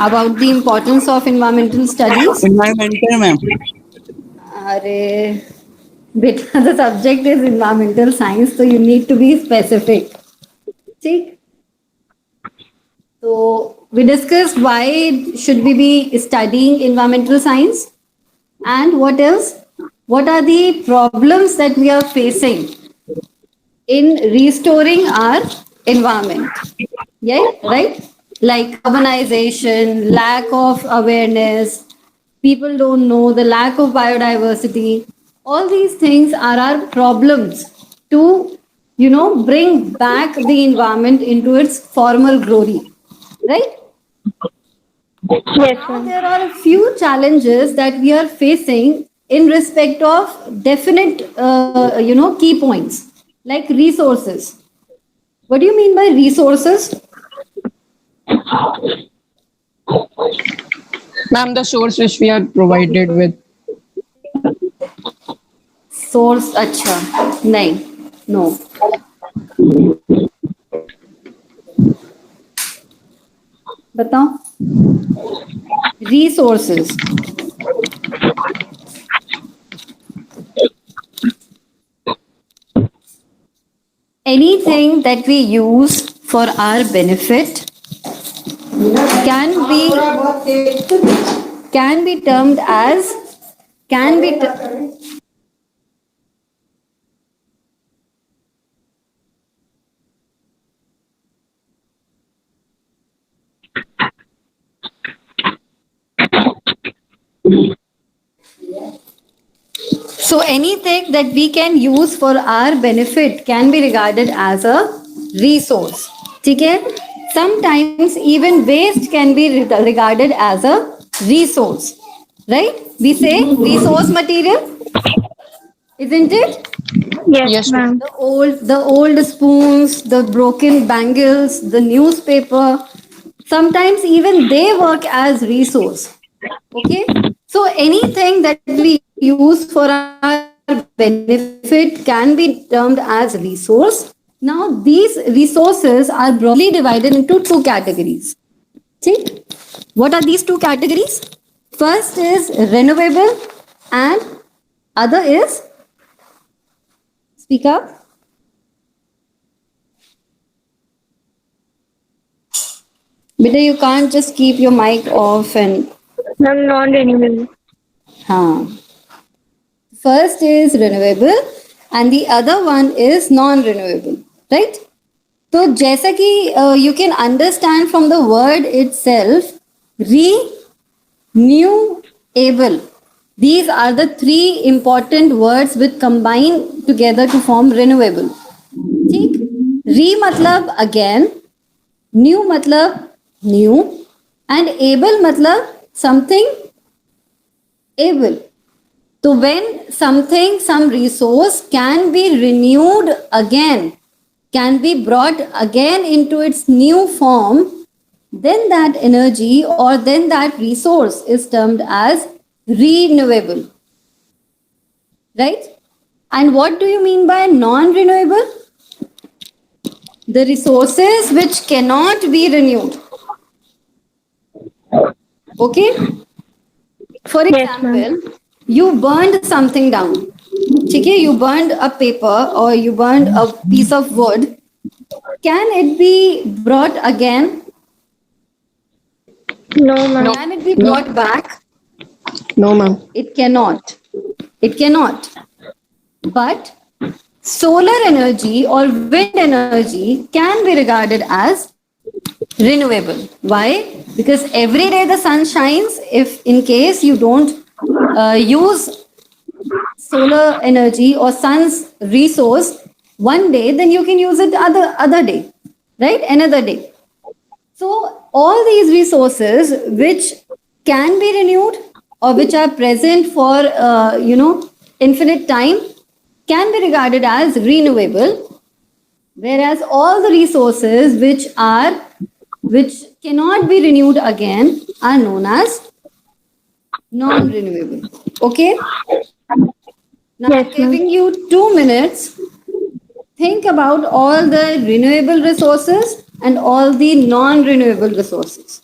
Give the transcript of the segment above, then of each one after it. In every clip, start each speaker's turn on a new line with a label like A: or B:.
A: about the importance of environmental studies?
B: Environmental, ma'am.
A: Arey, beta, the subject is environmental science, so you need to be specific. See? So we discussed why should we be studying environmental science and what else? What are the problems that we are facing in restoring our environment? Yeah, right? Like urbanization, lack of awareness, people don't know, the lack of biodiversity. All these things are our problems to, bring back the environment into its former glory, right?
C: Yes,
A: Now
C: ma'am.
A: there are a few challenges that we are facing in respect of definite, key points like resources. What do you mean by resources?
D: Ma'am, the source which we are provided with.
A: Source अच्छा नहीं no बताओ resources anything that we use for our benefit can be termed as can be ter- So anything that we can use for our benefit can be regarded as a resource. ठीक है? Sometimes even waste can be regarded as a resource. Right? We say resource material, isn't it?
C: Yes,
D: Yes, ma'am.
C: ma'am.
A: The old spoons, the broken bangles, the newspaper, sometimes even they work as resource. Okay, so anything that we use for our benefit can be termed as resource. Now these resources are broadly divided into two categories. See, what are these two categories? First is renewable and other is, speak up. Beta, you can't just keep your mic off and
C: Ma'am, non-renewable.
A: huh. First is renewable and the other one is non-renewable, right? तो जैसा कि you can understand from the word itself, renewable. These are the three important words which combine together to form renewable. ठीक? Re मतलब again, new मतलब new and able मतलब something able. So when something, some resource can be renewed again, can be brought again into its new form, then that energy or then that resource is termed as renewable. Right? And what do you mean by non-renewable? The resources which cannot be renewed. Okay? For
C: Yes, ma'am.
A: example, you burned something down. Okay, you burned a paper or you burned a piece of wood. Can it be brought again?
C: No, ma'am.
A: Can it be
D: No.
A: brought back?
D: No, ma'am.
A: It cannot. It cannot. But solar energy or wind energy can be regarded as renewable. Why? Because every day the sun shines. If in case you don't use solar energy or sun's resource one day, then you can use it other day, right? Another day. So all these resources which can be renewed or which are present for infinite time can be regarded as renewable, whereas all the resources which cannot be renewed again are known as non-renewable. Okay. Now
C: Yes,
A: I'm
C: ma'am.
A: giving you 2 minutes. Think about all the renewable resources and all the non-renewable resources.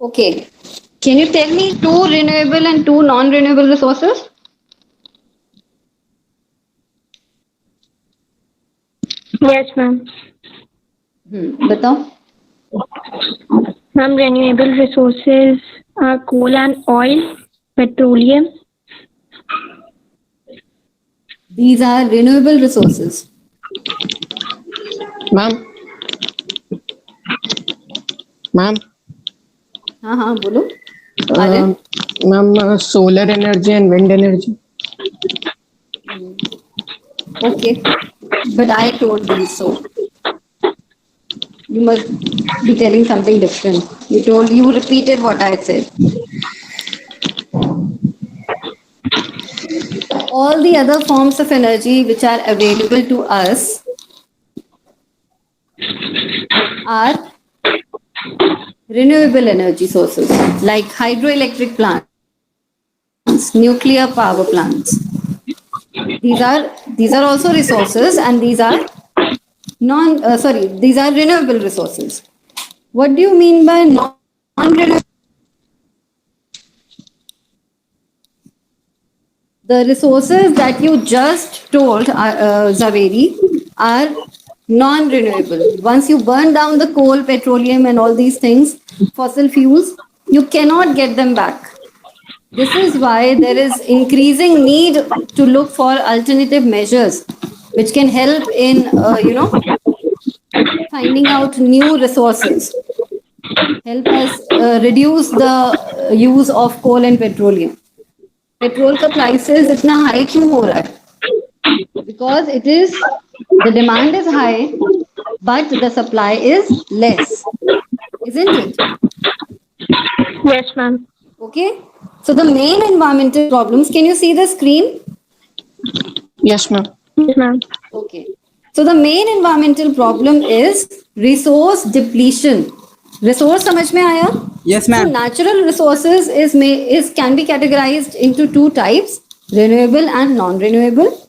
A: Okay. Can you tell me two renewable and two non-renewable resources?
C: Yes, ma'am.
A: बताओ.
C: Ma'am, renewable resources are coal and oil, petroleum.
A: These are renewable resources.
D: Ma'am. Ma'am.
A: हाँ बोलो. Aryan?
D: Ma'am, solar energy and wind energy.
A: Okay. But I told these, so you must be telling something different. You repeated what I said. All the other forms of energy which are available to us are renewable energy sources like hydroelectric plants, nuclear power plants. These are also resources, and these are these are renewable resources. What do you mean by non-renewable? The resources that you just told, Zaveri, are non-renewable. Once you burn down the coal, petroleum, and all these things, fossil fuels, you cannot get them back. This is why there is increasing need to look for alternative measures which can help in, finding out new resources, help us reduce the use of coal and petroleum. Petrol का prices इतना high क्यों हो रहा है? Because it is the demand is high, but the supply is less, isn't it?
C: Yes, ma'am.
A: Okay. So the main environmental problems. Can you see the screen?
D: Yes, ma'am.
C: Yes, ma'am.
A: Okay. So the main environmental problem is resource depletion. Resource समझ में आया?
B: Yes,
A: So
B: ma'am.
A: natural resources is can be categorized into two types: renewable and non-renewable.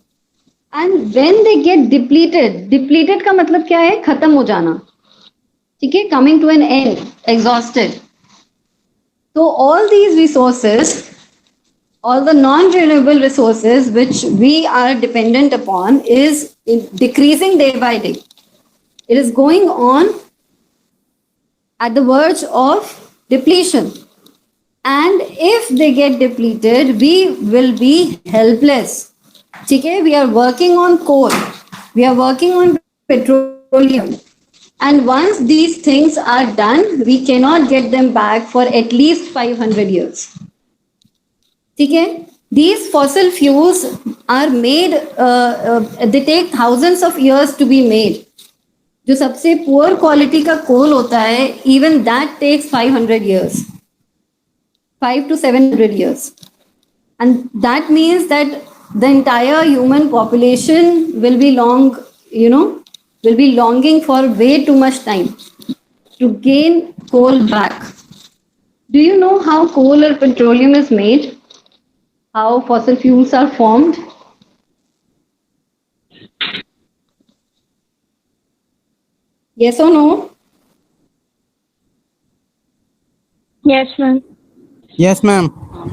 A: And when they get depleted का मतलब क्या है? खत्म हो जाना. ठीक है? Coming to an end, exhausted. So all these resources, all the non-renewable resources which we are dependent upon is decreasing day by day. It is going on at the verge of depletion. And if they get depleted, we will be helpless. Okay? We are working on coal, we are working on petroleum. And once these things are done, we cannot get them back for at least 500 years. Okay? These fossil fuels are made, they take thousands of years to be made. जो सबसे poor quality का कोल होता है, even that takes 500 years, 5 to 700 years, and that means that the entire human population will be will be longing for way too much time to gain coal back. Do you know how coal or petroleum is made? How fossil fuels are formed? Yes or no?
C: Yes, ma'am.
B: Yes, ma'am.
A: हाँ,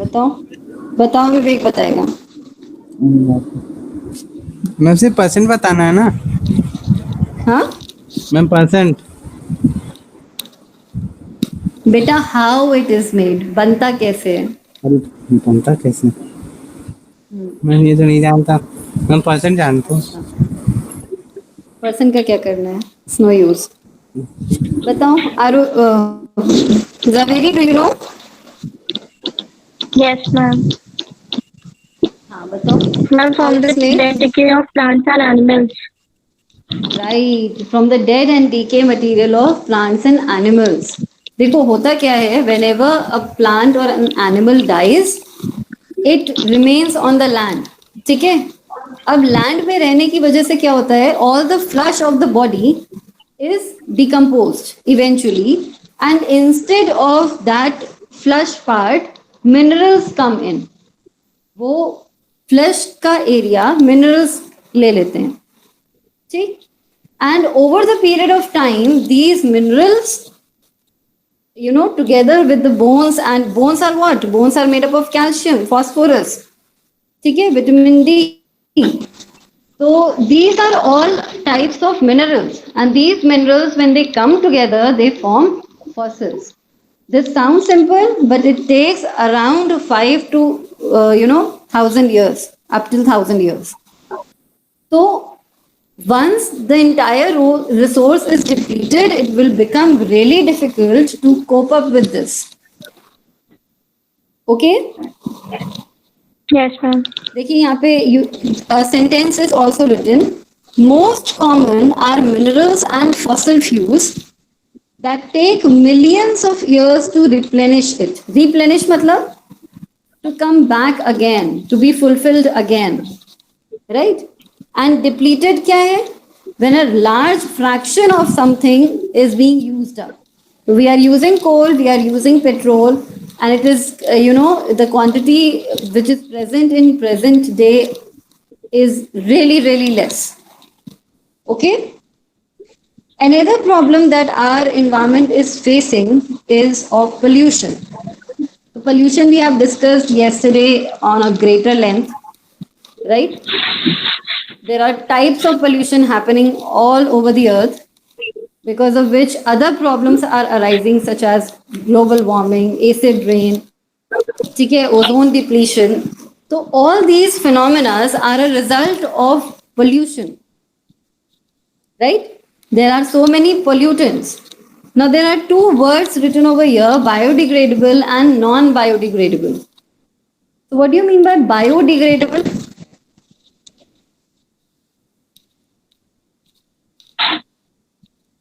A: बताओ विवेक बताएगा.
B: Ma'am सिर्फ percent बताना है ना.
A: हाँ
B: ma'am percent.
A: बेटा, how it is made, बनता कैसे है?
B: अरे बनता कैसे? मैं ये तो नहीं जानता. मैं परसेंट जानता हूँ.
A: पर्सन का क्या करना है? No use. बताओ. Aru, Zaveri, do you know?
C: Yes, ma'am.
A: हाँ बताओ.
C: Ma'am,
A: I'll
C: from the
A: explain.
C: dead decay of plants and animals.
A: Right, from the dead and decay material of plants and animals. देखो होता क्या है, whenever a plant or an animal dies, it remains on the land. ठीक है. अब land में रहने की वजह से क्या होता है, all the flesh of the body is decomposed eventually, and instead of that flesh part, minerals come in. वो flesh का area minerals ले लेते हैं. ठीक. And over the period of time, these minerals, together with the bones, and bones are what? Bones are made up of calcium, phosphorus, okay, vitamin D. So these are all types of minerals, and these minerals, when they come together, they form fossils. This sounds simple, but it takes around 5 to 1,000 years, up till 1,000 years. So once the entire resource is depleted, it will become really difficult to cope up with this. Okay?
C: Yes, ma'am.
A: देखिए यहाँ पे a sentence is also written. Most common are minerals and fossil fuels that take millions of years to replenish it. Replenish मतलब to come back again, to be fulfilled again. Right? And depleted क्या है? When a large fraction of something is being used up. We are using coal, we are using petrol, and it is, the quantity which is present in present day is really, really less. Okay? Another problem that our environment is facing is of pollution. The pollution we have discussed yesterday on a greater length, right? There are types of pollution happening all over the earth, because of which other problems are arising, such as global warming, acid rain, ozone depletion. So all these phenomena are a result of pollution, right? There are so many pollutants. Now there are two words written over here: biodegradable and non-biodegradable. So what do you mean by biodegradable?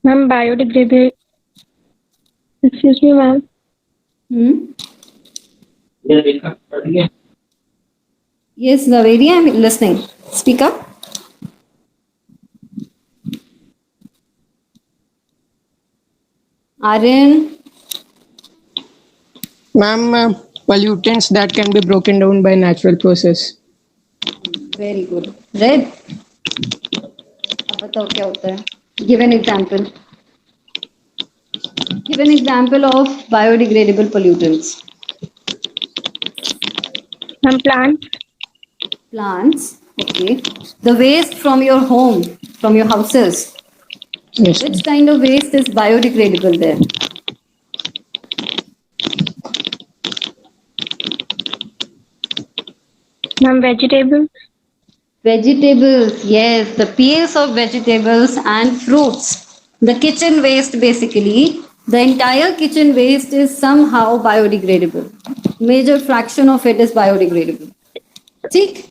C: Ma'am, biodegradable. Excuse me, ma'am.
A: Yes, Navedi, I'm listening. Speak up. Aryan.
D: Ma'am, pollutants that can be broken down by natural process.
A: Very good. Red. अब बताओ क्या होता है? Give an example. Give an example of biodegradable pollutants.
C: Ma'am, plants.
A: Plants. Okay. The waste from your home, from your houses.
D: Yes.
A: Which kind of waste is biodegradable there?
C: Ma'am, vegetables.
A: Vegetables, yes, the peels of vegetables and fruits. The kitchen waste, basically, the entire kitchen waste is somehow biodegradable. Major fraction of it is biodegradable. See?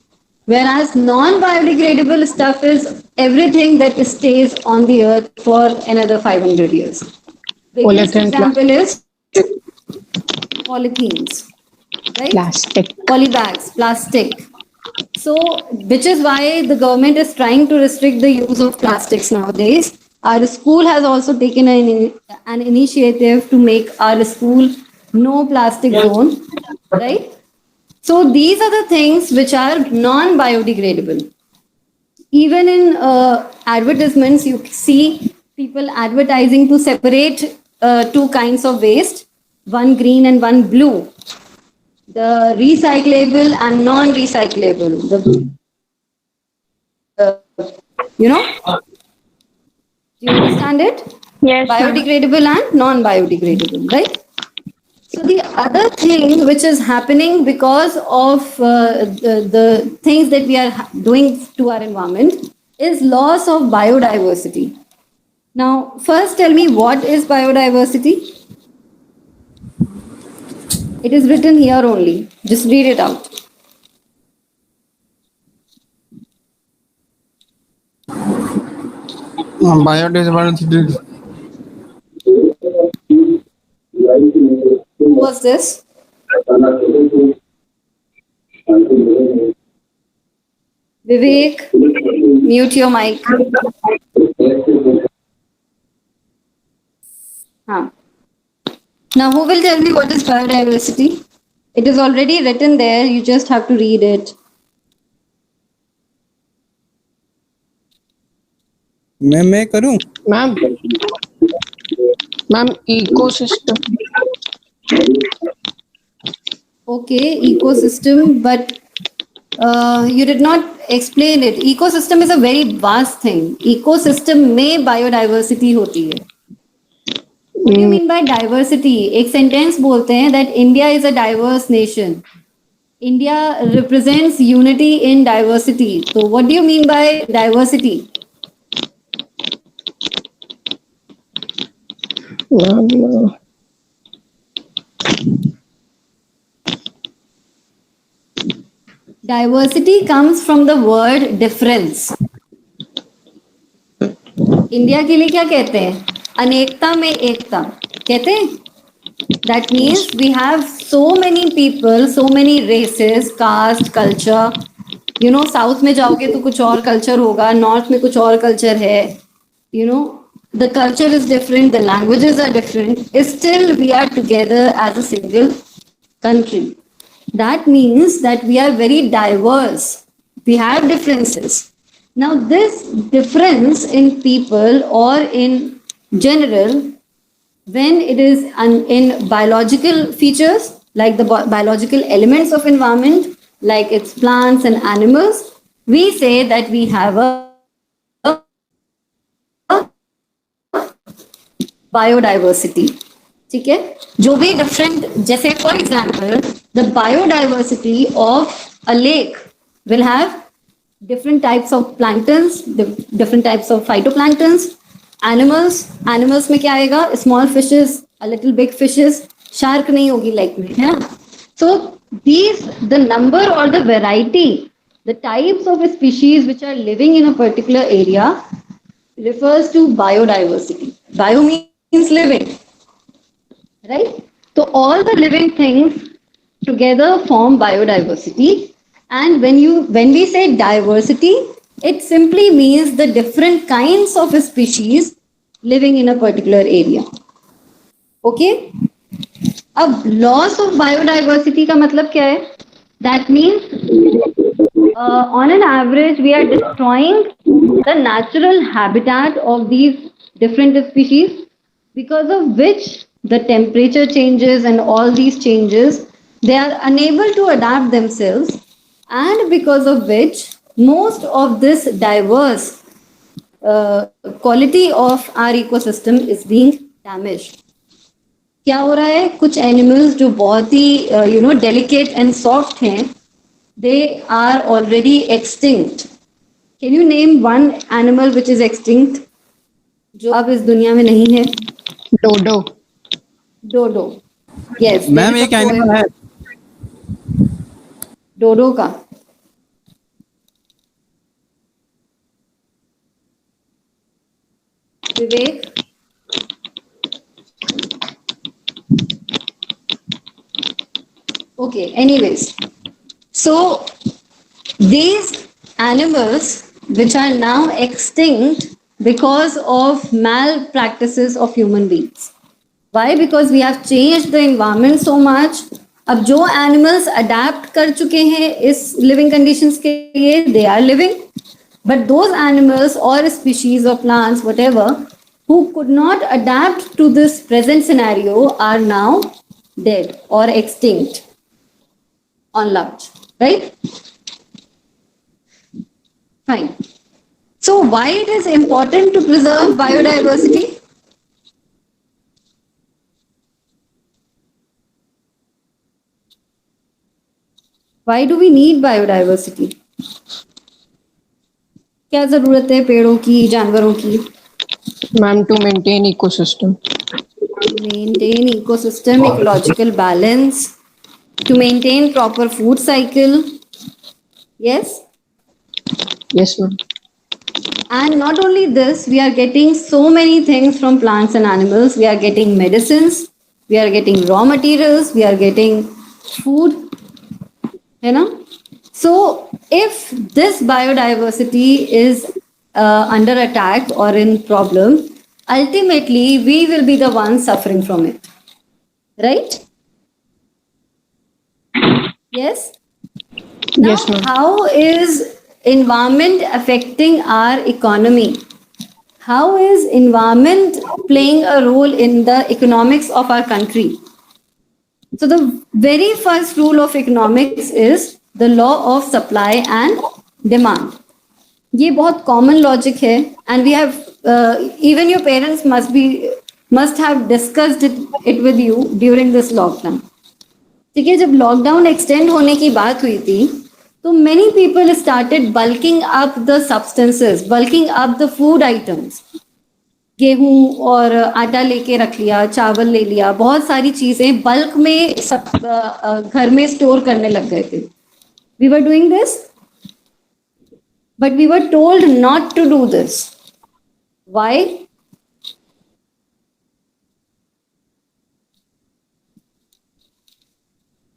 A: Whereas non-biodegradable stuff is everything that stays on the earth for another 500 years. Biggest
D: Polythene,
A: example is polythenes, right?
D: Plastic.
A: Polybags, plastic. So, which is why the government is trying to restrict the use of plastics nowadays. Our school has also taken an initiative to make our school no plastic zone, right? So, these are the things which are non-biodegradable. Even in advertisements, you see people advertising to separate two kinds of waste, one green and one blue. The recyclable and non-recyclable. Do you understand it?
C: Yes, ma'am.
A: Biodegradable and non-biodegradable, right? So the other thing which is happening because of the things that we are doing to our environment is loss of biodiversity. Now, first tell me, what is biodiversity? It is written here only. Just read it out.
B: Biodiversity.
A: Who was this? Vivek, mute your mic. Huh. Now, who will tell me what is biodiversity? It is already written there, you just have to read it.
B: मैं करूं?
D: Ma'am, ecosystem.
A: Okay, ecosystem, but you did not explain it. Ecosystem is a very vast thing. Ecosystem में biodiversity होती है. What do you mean by diversity? एक sentence बोलते हैं that India is a diverse nation. India represents unity in diversity. So what do you mean by diversity?
D: Ma'am,
A: Diversity comes from the word difference. India के लिए क्या कहते हैं? अनेकता में एकता कहते हैं. That means we have so many people, so many races, caste, culture. You know, South में जाओगे तो कुछ और culture होगा, North में कुछ और culture है. You know, the culture is different, the languages are different. Still, we are together as a single country. That means that we are very diverse. We have differences. Now, this difference in people or in general, when it is in biological features, like the biological elements of environment, like its plants and animals, we say that we have a biodiversity. ठीक है, जो भी different, जैसे for example the biodiversity of a lake will have different types of planktons, different types of phytoplanktons, animals में क्या आएगा? Small fishes, a little big fishes, shark नहीं होगी lake में, है ना? So these, the number or the variety, the types of species which are living in a particular area refers to biodiversity. Bio means living, right? So all the living things together form biodiversity. And when we say diversity, it simply means the different kinds of species living in a particular area. Okay? अब loss of biodiversity का मतलब क्या है? That means on an average we are destroying the natural habitat of these different species, because of which the temperature changes and all these changes, they are unable to adapt themselves, and because of which most of this diverse quality of our ecosystem is being damaged. क्या हो रहा है? कुछ animals जो बहुत ही delicate and soft हैं, they are already extinct. Can you name one animal which is extinct, जो अब इस दुनिया में नहीं है?
D: dodo.
A: डोडो. यस
B: मैम एक एनिमल है.
A: डोडो का विवेक. Okay, anyways, so these animals which are now extinct because of malpractices of human beings. Why? Because we have changed the environment so much. अब जो animals adapt कर चुके हैं इस living conditions के लिए, they are living. But those animals or species or plants, whatever, who could not adapt to this present scenario are now dead or extinct on large, right? Fine. So why it is important to preserve biodiversity? Why do we need biodiversity? क्या जरूरत है पेड़ों की, जानवरों की?
D: Ma'am, to maintain ecosystem.
A: Maintain ecosystem, ecological balance, to maintain proper food cycle. Yes?
D: Yes, ma'am.
A: And not only this, we are getting so many things from plants and animals. We are getting medicines, we are getting raw materials, we are getting food, you know. So if this biodiversity is under attack or in problem, ultimately we will be the ones suffering from it, right? Yes. Now,
D: Yes, ma'am.
A: how is environment affecting our economy? How is environment playing a role in the economics of our country? So the very first rule of economics is the law of supply and demand. ये बहुत common logic है, and we have even your parents must have discussed it with you during this lockdown. ठीक है, जब lockdown extend होने की बात हुई थी तो many people started bulking up the substances, bulking up the food items. गेहूं और आटा लेके रख लिया, चावल ले लिया, बहुत सारी चीजें बल्क में सब घर में स्टोर करने लग गए थे. We were doing this, but we were told not to do this. Why?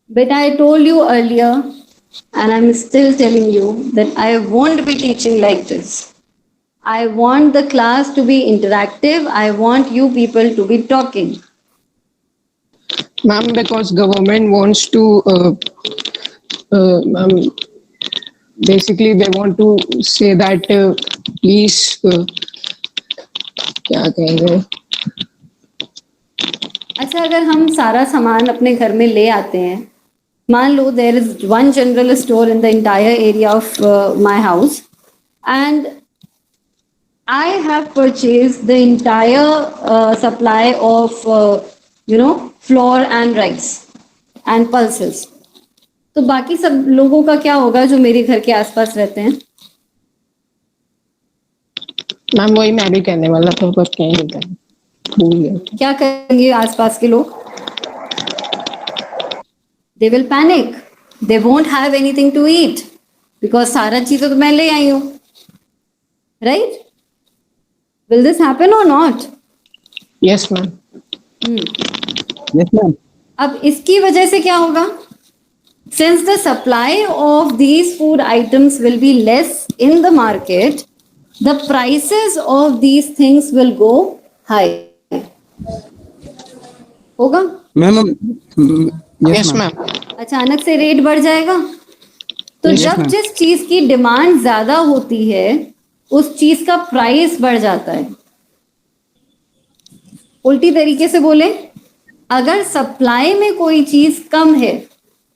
A: But I told you earlier, and I'm still telling you, that I won't be teaching like this. I want the class to be interactive. I want you people to be talking.
D: Ma'am, because government wants to, ma'am, basically they want to say that please, क्या कहेंगे?
A: अच्छा, अगर हम सारा सामान अपने घर में ले आते हैं, मान लो there is one general store in the entire area of my house, and I have purchased the entire supply of flour and rice and pulses. तो बाकी सब लोगों का क्या होगा जो मेरे घर के आसपास रहते हैं?
D: मैम वही मैं भी कहने वाला था, पर क्या ही होता है, भूल गया.
A: क्या करेंगे आसपास के लोग? They will panic. They won't have anything to eat because सारा चीजें तो मैं ले आई हूँ, right? Will this happen or not?
D: Yes, ma'am.
B: Yes, ma'am.
A: अब इसकी वजह से क्या होगा? Since the supply of these food items will be less in the market, the prices of these things will go high. होगा?
B: Ma'am,
D: Yes, ma'am.
A: अचानक से rate बढ़ जाएगा. तो
B: Yes,
A: जब
B: ma'am.
A: जिस चीज की डिमांड ज्यादा होती है उस चीज का प्राइस बढ़ जाता है. उल्टी तरीके से बोले, अगर सप्लाई में कोई चीज कम है,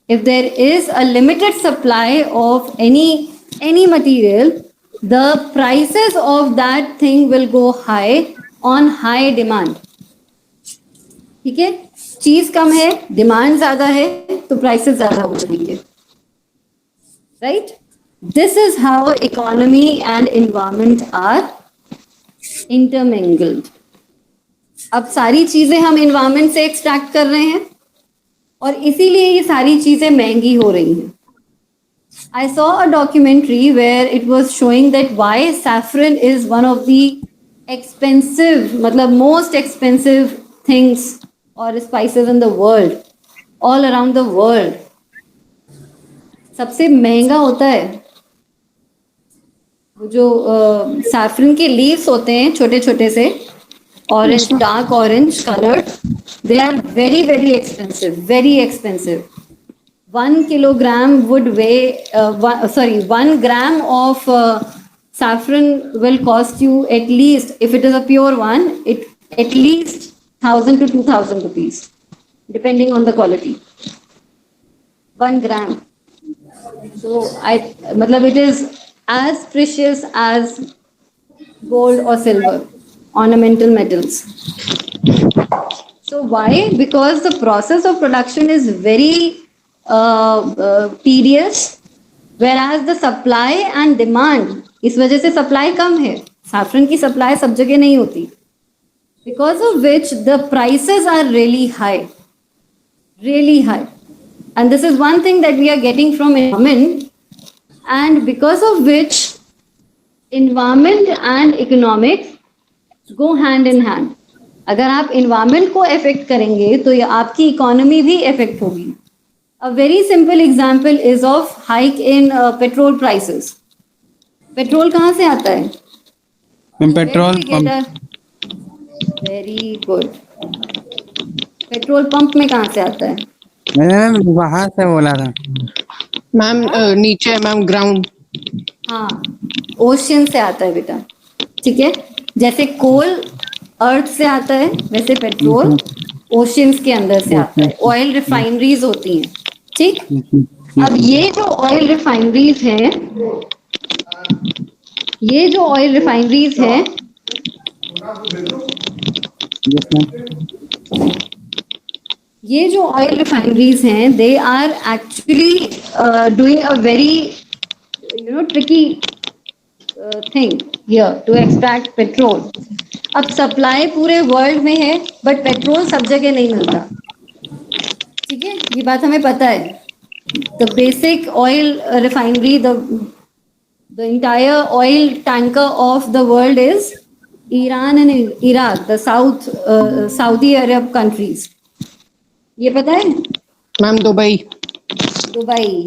A: if there is a limited supply of any material, the prices of that thing will go high on high demand. ठीक है, चीज कम है, डिमांड ज्यादा है, तो प्राइसेस ज्यादा हो जाएंगे, right? This is how economy and environment are intermingled. अब सारी चीजें हम एनवायरमेंट से एक्सट्रैक्ट कर रहे हैं और इसीलिए ये सारी चीजें महंगी हो रही हैं. I saw a documentary where it was showing that why saffron is one of the expensive, मतलब most expensive things or spices in the world, all around the world. सबसे महंगा होता है वो जो saffron के leaves होते हैं, छोटे छोटे से orange, dark orange colored. They are very, very expensive, very expensive. 1 kilogram would weigh, 1 gram of saffron will cost you at least, if it is a pure one, it at least 1,000 to 2,000 rupees, depending on the quality. 1 gram. So matlab it is as precious as gold or silver, ornamental metals. So why? Because the process of production is very tedious, whereas the supply and demand, इस वजह से supply कम है. Saffron की supply सब जगह नहीं होती, because of which the prices are really high, really high. And this is one thing that we are getting from environment, and because of which Environment and economics go hand in hand. अगर आप environment को affect करेंगे तो ये आपकी economy भी affect होगी. A very simple example is of hike in petrol prices. Petrol कहाँ से आता है?
B: Petrol pump.
A: Very good. Petrol pump में कहाँ से आता है?
B: मैंने वहां से बोला था.
D: मैम नीचे मैम ग्राउंड.
A: हाँ, ओशियन से आता है बेटा. ठीक है, जैसे कोल अर्थ से आता है वैसे पेट्रोल ओशियंस के अंदर से आता है. ऑयल रिफाइनरीज होती हैं. ठीक. अब ये जो ऑयल रिफाइनरीज हैं, they are actually doing a very tricky thing here to extract petrol. अब सप्लाई पूरे वर्ल्ड में है बट पेट्रोल सब जगह नहीं मिलता. ठीक है, ये बात हमें पता है. The basic oil refinery, the entire oil tanker of the world is Iran and Iraq, the Saudi Arab countries. ये पता है?
D: Ma'am Dubai.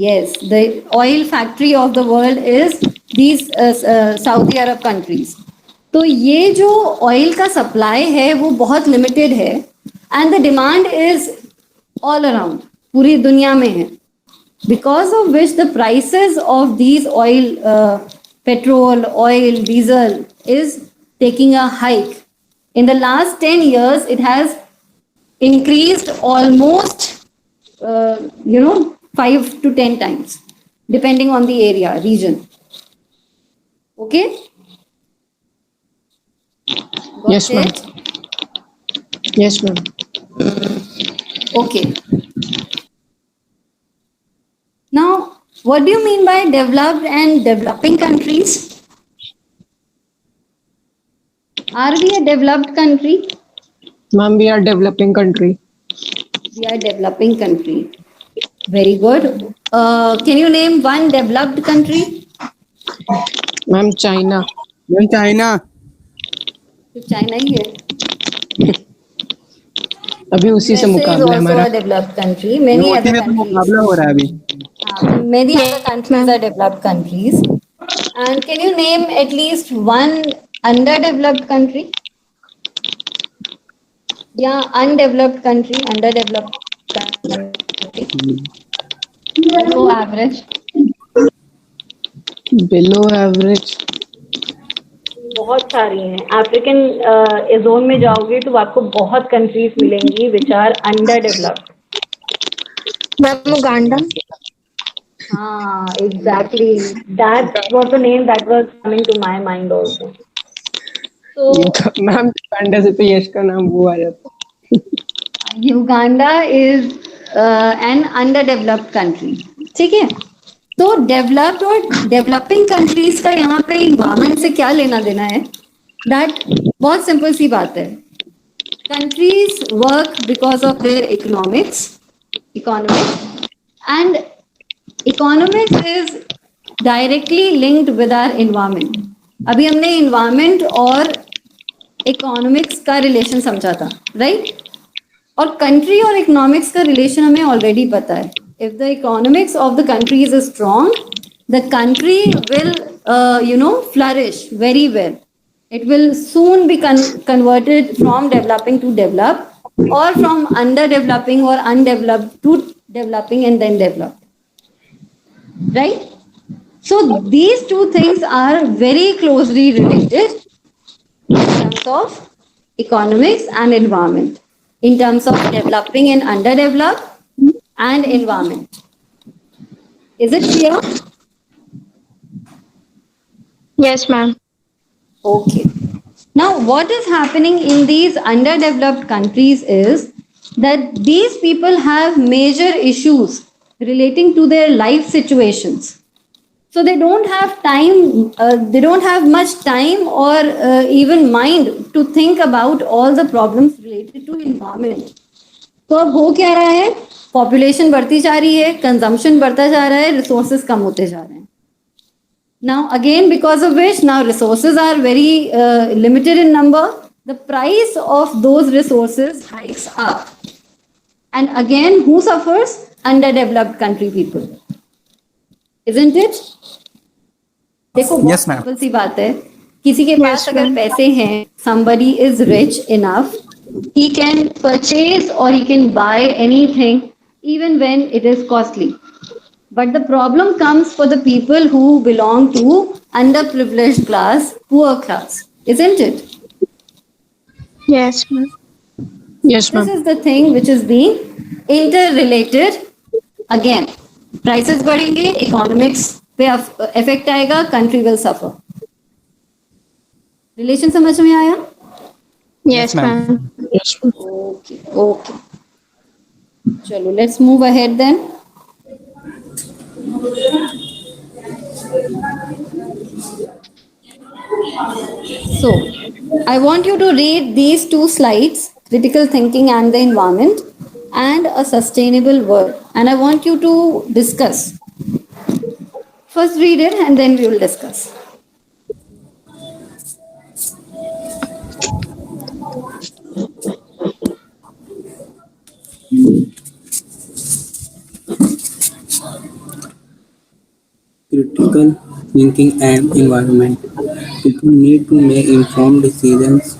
A: Yes. The oil factory of the world is these Saudi Arab countries. तो ये जो oil का supply है वो बहुत लिमिटेड है and the demand is all around, पूरी दुनिया में है. Because of which the prices of these oil, petrol, oil, diesel is taking a hike. In the last 10 years, it has increased almost, 5 to 10 times, depending on the area, region. Okay?
D: Yes,
A: Got
D: ma'am.
A: it?
D: Yes, ma'am.
A: Okay. Now, what do you mean by developed and developing countries? Are we a developed country?
D: Ma'am, we are developing country.
A: We are developing country. Very good. Can you name one developed country?
D: Ma'am, China.
B: Ma'am China.
A: तो China ही है.
D: अभी उसी से
A: USA is
D: मुकाबला है
A: also
D: हमारा.
A: a developed country. Many
B: उसी
A: other
B: में तो
A: countries.
B: मुकाबला हो रहा है अभी.
A: Many other countries are developed countries. And can you name at least one underdeveloped country? Yeah, undeveloped country, underdeveloped country. Below average.
D: Below average.
A: बहुत सारी हैं. अफ्रीकन जोन में जाओगे तो आपको बहुत कंट्रीज मिलेंगी which are under developed.
C: Ma'am Uganda.
A: हाँ, exactly. That was the name that was coming to my mind also. तो
D: मैम उगांडा से तो यश का नाम वो आ जाता.
A: Uganda is an under developed country. ठीक है, तो डेवलप्ड और डेवलपिंग कंट्रीज का यहाँ पे इन्वायरमेंट से क्या लेना देना है? दैट बहुत सिंपल सी बात है. Countries work because of their economics and economics is directly linked with our environment. अभी हमने इन्वायरमेंट और इकोनॉमिक्स का रिलेशन समझा था, राइट? और कंट्री और इकोनॉमिक्स का रिलेशन हमें ऑलरेडी पता है. If the economics of the country is strong, the country will, flourish very well. It will soon be converted from developing to develop, or from underdeveloping or undeveloped to developing and then develop. Right? So these two things are very closely related in terms of economics and environment, in terms of developing and underdeveloped and environment. Is it clear?
C: Yes, ma'am.
A: Okay. Now, what is happening in these underdeveloped countries is that these people have major issues relating to their life situations. So they don't have time, they don't have much time or even mind to think about all the problems related to environment. तो अब हो क्या रहा है? Population बढ़ती जा रही है, कंजम्पशन बढ़ता जा रहा है, रिसोर्सेज कम होते जा रहे हैं. Now, again, because of which now resources are very limited in number, the price of those resources hikes up. And again, who suffers? Underdeveloped country people. Isn't it? देखो बहुत
B: Yes, ma'am.
A: सिंपल सी बात है किसी के पास
C: Yes,
A: अगर
C: ma'am.
A: पैसे हैं somebody is rich enough he can purchase or he can buy anything even when it is costly but the problem comes for the people who belong to underprivileged class poor class isn't it
C: Yes, ma'am.
D: Yes,
A: this
D: ma'am.
A: is the thing which is being interrelated again prices बढ़ेंगे economics पे effect आएगा country will suffer relation समझ में आया
C: Yes,
B: ma'am.
C: ma'am.
D: Yes, ma'am.
A: Okay okay चलो let's move ahead then so I want you to read these two slides critical thinking and the environment and a sustainable world and I want you to discuss first read it and then we will discuss
B: Critical thinking and environment. People need to make informed decisions.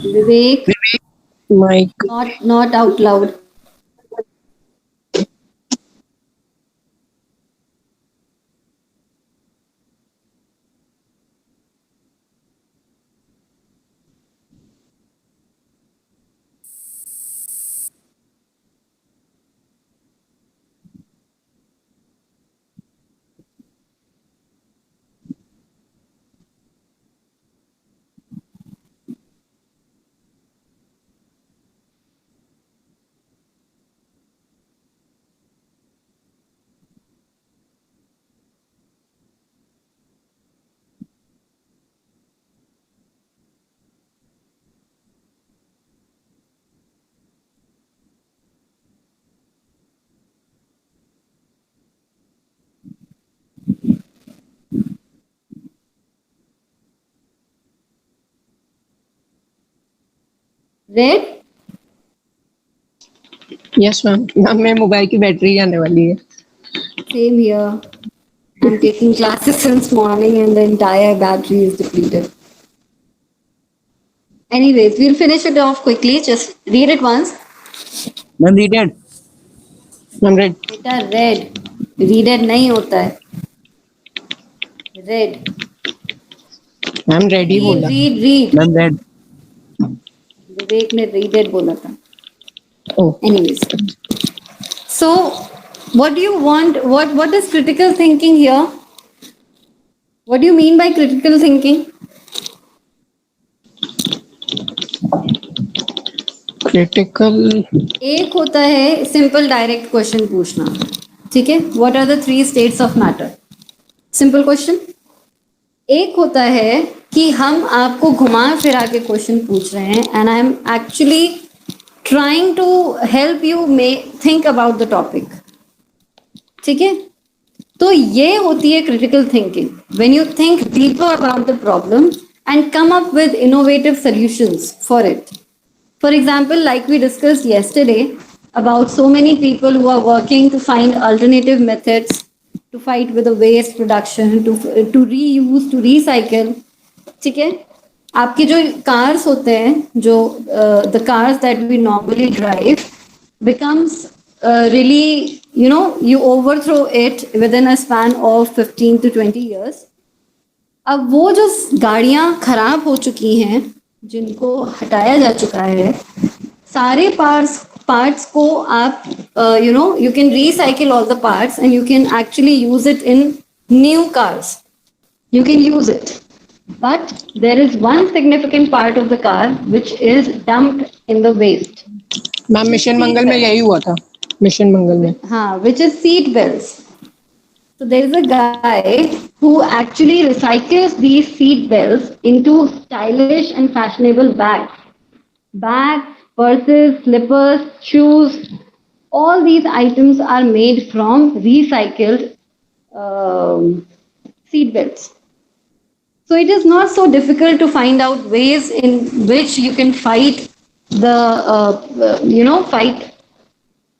A: Vivek
D: Mike.
A: not out loud read
D: Yes, ma'am. Ma'am मेरे mobile की battery जाने वाली है.
A: same here I'm taking classes since morning and the entire battery is depleted anyways we'll finish it off quickly just read it once
B: Ma'am, read it.
D: Ma'am red.
A: बेटा red readed नहीं होता है red
D: ma'am red ही
A: read
D: बोला.
A: Read read
B: Ma'am, read.
A: विवेक ने readed बोला था
D: Oh.
A: anyways so what do you want what is critical thinking here what do you mean by critical thinking
D: Critical.
A: एक होता है सिंपल डायरेक्ट क्वेश्चन पूछना ठीक है what are the three states of matter simple question एक होता है कि हम आपको घुमा फिरा के क्वेश्चन पूछ रहे हैं and I am actually trying to help you may think about the topic ठीक है तो ये होती है critical thinking when you think deeper about the problem and come up with innovative solutions for it for example like we discussed yesterday about so many people who are working to find alternative methods to fight with the waste production to reuse to recycle ठीक है आपके जो cars होते हैं जो the cars that we normally drive becomes really you know you overthrow it within a span of 15 to 20 years अब वो जो गाड़ियां खराब हो चुकी हैं जिनको हटाया जा चुका है सारे पार्ट्स को आप you know you can recycle all the parts and you can actually use it in new cars you can use it but there is one significant part of the car which is dumped in the waste
D: ma'am mission Mangal में यही हुआ था. Mission Mangal में.
A: which is seat belts so there is a guy who actually recycles these seat belts into stylish and fashionable bags purses slippers shoes all these items are made from recycled seat belts So it is not so difficult to find out ways in which you can fight fight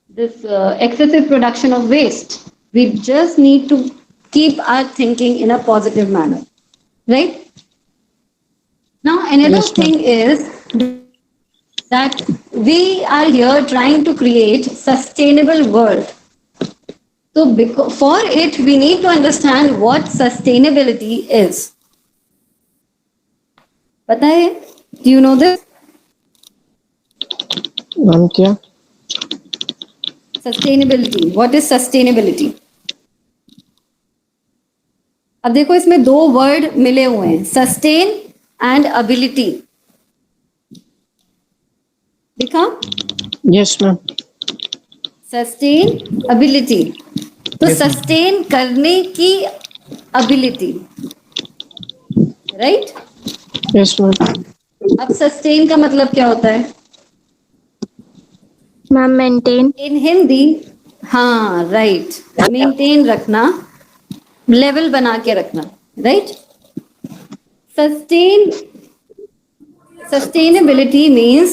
A: this excessive production of waste. We just need to keep our thinking in a positive manner, right? Now, another
D: Yes, ma'am.
A: thing is that we are here trying to create sustainable world. So, for it, we need to understand what sustainability is. पता है? Do you know this?
D: Ma'am क्या?
A: Sustainability. What is sustainability? अब देखो इसमें दो word मिले हुए हैं, सस्टेन एंड एबिलिटी. देखा?
D: Yes, ma'am.
A: Sustain ability. तो
B: Yes, ma'am.
A: सस्टेन करने की एबिलिटी, राइट?
D: Yes, ma'am.
A: अब सस्टेन का मतलब क्या होता है
C: Ma'am, maintain.
A: इन हिंदी? हाँ, राइट. मेंटेन रखना, लेवल बना के रखना, right? Sustainability means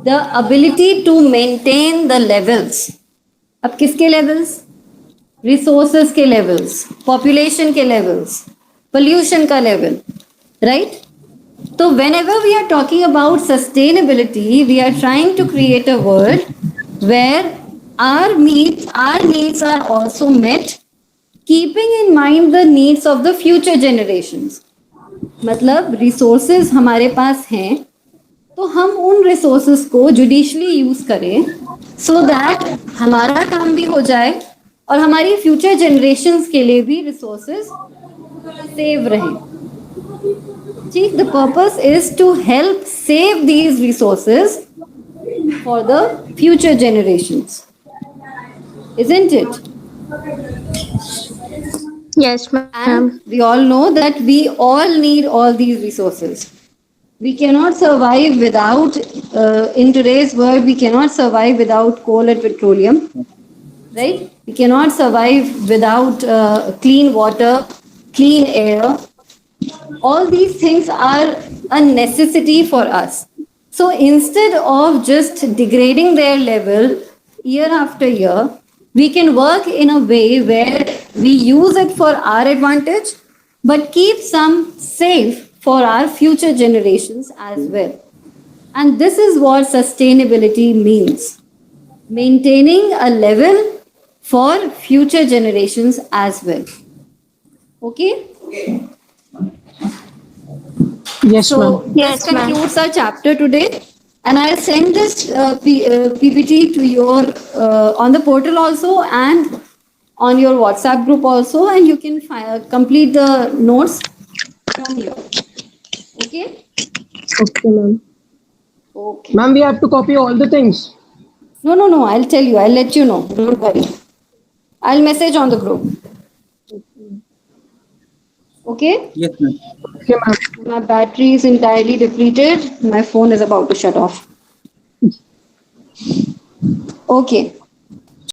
A: the ability to maintain the levels. अब किसके levels? Resources के levels, population के levels, pollution का level, right? So whenever we are talking about sustainability, we are trying to create a world where our needs are also met, keeping in mind the needs of the future generations. मतलब resources हमारे पास हैं, तो हम उन resources को judicially use करें, so that हमारा काम भी हो जाए और हमारी future generations के लिए भी resources save रहें. See, the purpose is to help save these resources for the future generations, isn't it?
C: Yes, ma'am.
A: And we all know that we all need all these resources. We cannot survive without, in today's world, we cannot survive without coal and petroleum, right? We cannot survive without clean water, clean air. All these things are a necessity for us. So instead of just degrading their level year after year, we can work in a way where we use it for our advantage, but keep some safe for our future generations as well. And this is what sustainability means. Maintaining a level for future generations as well. Okay?
D: Yes,
A: So
D: ma'am.
A: this concludes our chapter today, and I'll send this PPT to your on the portal also and on your WhatsApp group also, and you can complete the notes from here. Okay?
D: Okay, ma'am.
A: Okay.
D: Ma'am, we have to copy all the things.
A: No. I'll tell you. I'll let you know. Don't worry. I'll message on the group. Okay?
B: Yes, ma'am.
D: Okay, ma'am.
A: My battery is entirely depleted. My phone is about to shut off. Okay.